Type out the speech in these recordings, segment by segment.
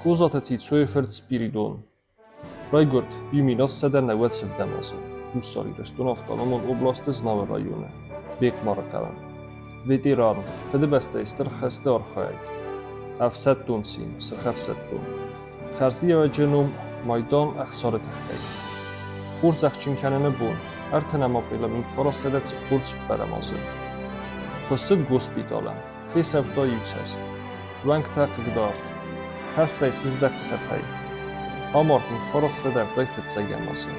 Կուզաթեցի ցույֆերտ Սպիրիդոն, Ռայգորդ իումինոս սեդերնեվեց սվդեմազը, հուսարիր ստոնավտանոմոն օբլաստը զնավը ռայոն է, բեք մարակավան, վետիրան, վդեբեստեյստր խեստե արխայք, ավսետ տունցին, սխավսետ տուն, խարզի եվաջենում մայդան ախսարը թխկայք, խուրս աղջինքանեն է բուն, արդեն ամապելը մինք վարասեդեց խուրց պարամազը, խսըտ գոսպիտալը, խեսավտա յուցեստ, վանք թաղկդարդ, Հաստայ սիզդակ ծխայ, ամարտին վարասեդեր դայ ֆծագամազը,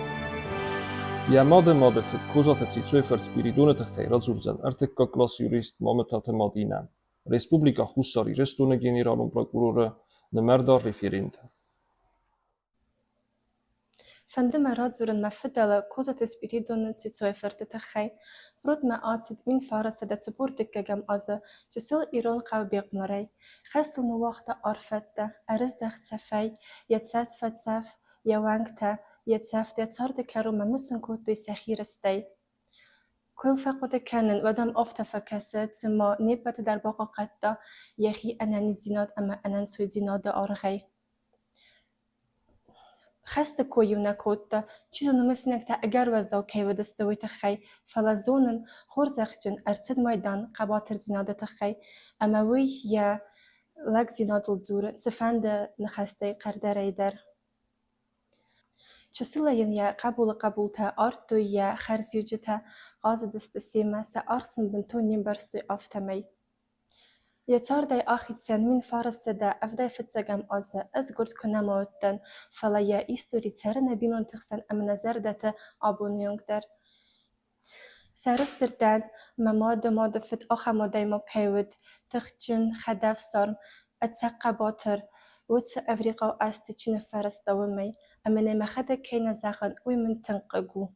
Yamade fıt kozateci Zöfer Spiridone tăchtăira zurzen arte ca clas jurist momentate Madina. Respublica Hussari restune generalum procurore nemerdar referente. Fandime zuren me fidele kozate Spiridone ci Zöfer tăchtăi, vrut me acid min farase de supportik gem azı, çisil İran qav beqmarey, xesl mu waqta arfette, eriz dext sefey, yetsas fetsef, yawangte, يتسافت يتصارد كارو ما مسن كوتو سخير استي كل فقط كانن ودم أفتا فكسد سما نبت در باقا قطة يخي أنا نزيناد أما أنا نسوي زيناد أرغي خست كويو نكوتا چيزو نمسنك تا أجر وزاو كي ودستوي تخي فلازونن خورزخجن أرتد ميدان قباتر زيناد تخي أما وي يا لك زيناد الزور سفند نخستي قردر در چسیلین یا قبول تا آرتو یا خرزیوجی تا غاز دستسیمه سه آرسن بنتونیم برسوی آفتمی. یه تاردای آخی سن من فارس ده افدای فتزگم آزه از گرد کنم آوتن فلا یا ایستوری تر نبینون تخسن ام نظر دته آبونیونگ در. سرس دردن ماده فت آخه ماده ما کهود تخچن خدف سرم اتسقى باتر وتس أفريقا وأستيشين فارس دومي أمني مخدة كينا زاغن ومن تنققو